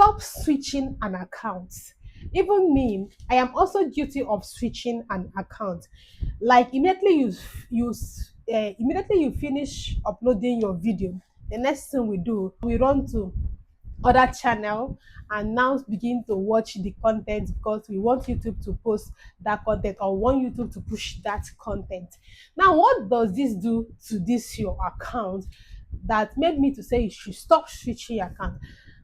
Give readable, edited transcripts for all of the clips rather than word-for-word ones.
stop switching an account. Even me, I am also guilty of switching an account. Like immediately you finish uploading your video, the next thing we do, we run to other channel and now begin to watch the content because we want YouTube to post that content or want YouTube to push that content. Now, what does this do to this your account that made me to say you should stop switching your account?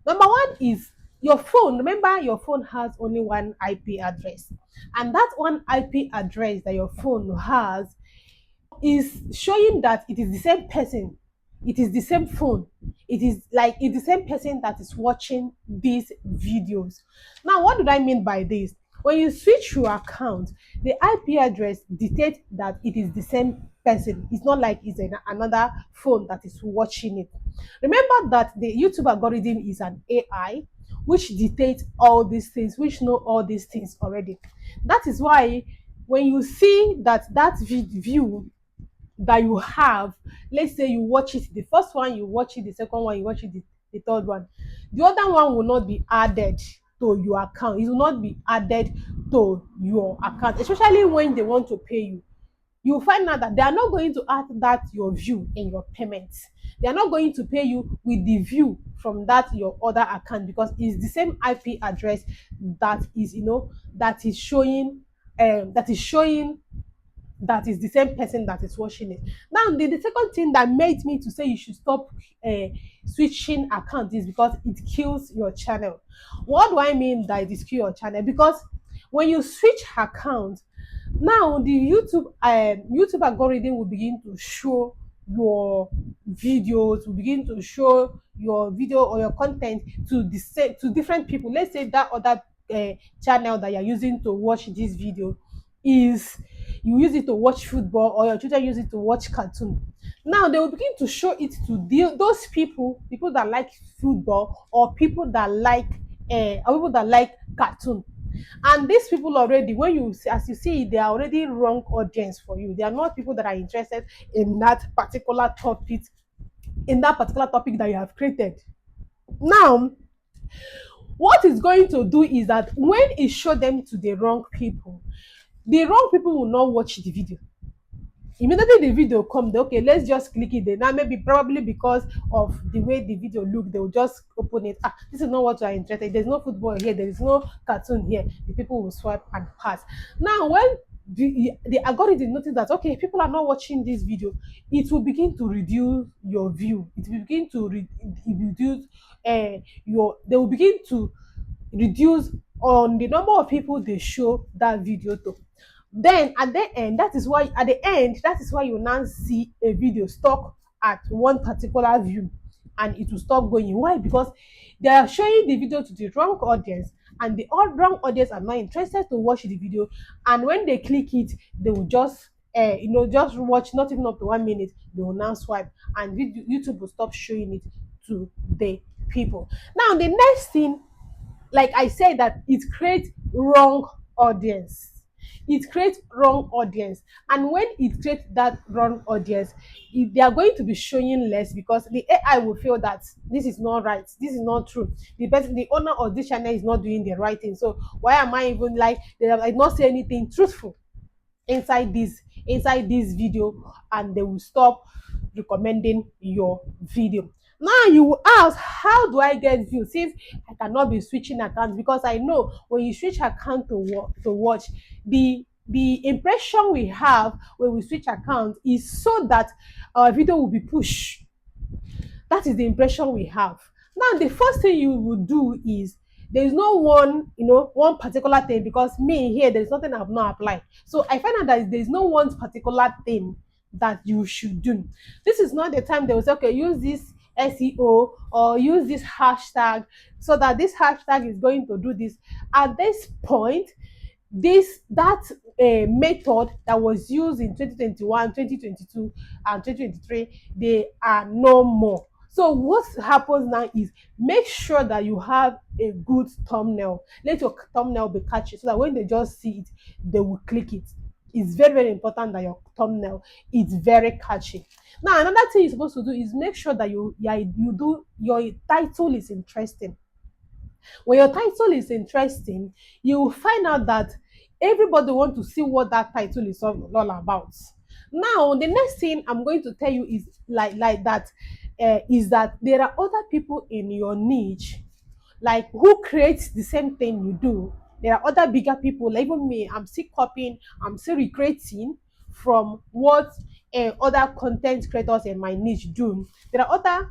Number one is your phone. Remember, your phone has only one IP address, and that one IP address that your phone has is showing that it is the same person, it is the same phone, it is like it's the same person that is watching these videos. Now, what do I mean by this? When you switch your account, the IP address dictates that it is the same person. It's not like it's another phone that is watching it. Remember that the YouTube algorithm is an AI which dictates all these things, which know all these things already. That is why when you see that view that you have, let's say you watch it, the first one you watch it, the second one you watch it, the third one, the other one will not be added to your account. It will not be added to your account, especially when they want to pay you. You find out that they are not going to add that your view in your payments. They are not going to pay you with the view from that your other account because it's the same IP address that is, that is showing that is the same person that is watching it. Now, the second thing that made me to say you should stop switching accounts is because it kills your channel. What do I mean that it is kill your channel? Because when you switch accounts, now the YouTube algorithm will begin to show your videos, will begin to show your video or your content to the same to different people. Let's say that other channel that you're using to watch this video is you use it to watch football or your children use it to watch cartoon. Now they will begin to show it to those people that like football or people that like or people that like cartoon. And these people already, when you see, as you see, they are already wrong audience for you. They are not people that are interested in that particular topic, that you have created. Now, what it's going to do is that when it show them to the wrong people will not watch the video. Immediately the video come, okay, let's just click it there. Now maybe probably because of the way the video look, they will just open it. This is not what you are interested. There's no football here, there is no cartoon here. The people will swipe and pass. Now when the algorithm notice that okay, people are not watching this video, it will begin to reduce your view. It will begin to reduce they will begin to reduce on the number of people they show that video to. Then at the end, that is why you now see a video stuck at one particular view and it will stop going. Why? Because they are showing the video to the wrong audience and the wrong audience are not interested to watch the video, and when they click it, they will just just watch not even up to 1 minute. They will now swipe and YouTube will stop showing it to the people. Now the next thing, like I said, that it creates wrong audience. It creates wrong audience, and when it creates that wrong audience, they are going to be showing less because the AI will feel that this is not right, this is not true. The owner of this channel is not doing the right thing. So why am I even like they are not say anything truthful inside this video, and they will stop recommending your video. Now you will ask, how do I get views if I cannot be switching accounts? Because I know when you switch account to watch, the impression we have when we switch accounts is so that our video will be pushed. That is the impression we have. Now the first thing you will do is, there is no one particular thing, because me here there is nothing I have not applied. So I find out that there is no one particular thing that you should do. This is not the time they will say, okay, use this SEO or use this hashtag, so that this hashtag is going to do this. At this point, that method that was used in 2021, 2022, and 2023, they are no more. So what happens now is, make sure that you have a good thumbnail. Let your thumbnail be catchy so that when they just see it, they will click it. It's very, very important that your thumbnail is very catchy. Now, another thing you're supposed to do is make sure that your title is interesting. When your title is interesting, you will find out that everybody want to see what that title is all about. Now, the next thing I'm going to tell you is like that is that there are other people in your niche like who creates the same thing you do. There are other bigger people, like even me, I'm still copying, I'm still recreating from what other content creators in my niche do. There are other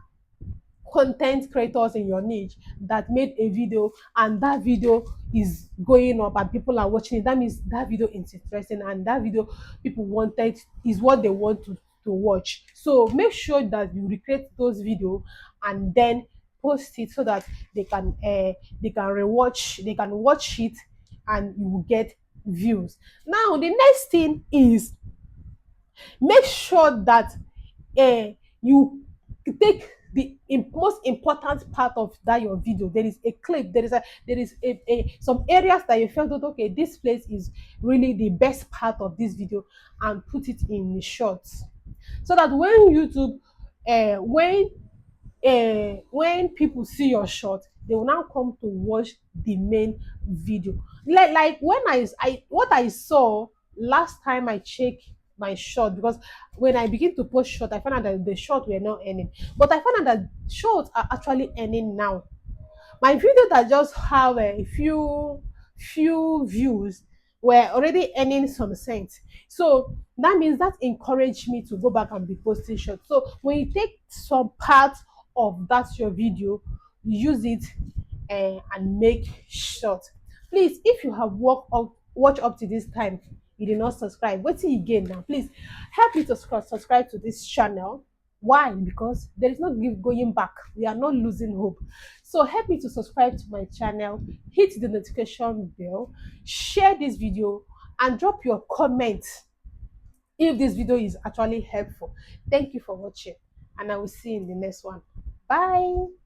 content creators in your niche that made a video and that video is going up and people are watching it. That means that video is interesting and that video people wanted is what they want to watch. So make sure that you recreate those videos and then post it so that they can rewatch, they can watch it and you will get views. Now the next thing is make sure that you take the most important part of that your video. There is a clip, there is a some areas that you felt that okay, this place is really the best part of this video, and put it in the shorts so that when youtube when people see your short, they will now come to watch the main video. Like when I what I saw last time I checked my short, because when I begin to post short, I found out that the short were not earning. But I found out that shorts are actually earning now. My video that just have a few views were already earning some cents. So that means that encouraged me to go back and be posting short. So when you take some part of that your video, use it and make short. Please, if you have watch up to this time, you did not subscribe, wetin again now, please help me to subscribe to this channel. Why? Because there is no going back, we are not losing hope. So help me to subscribe to my channel, hit the notification bell, share this video, and drop your comment if this video is actually helpful. Thank you for watching, and I will see you in the next one. Bye.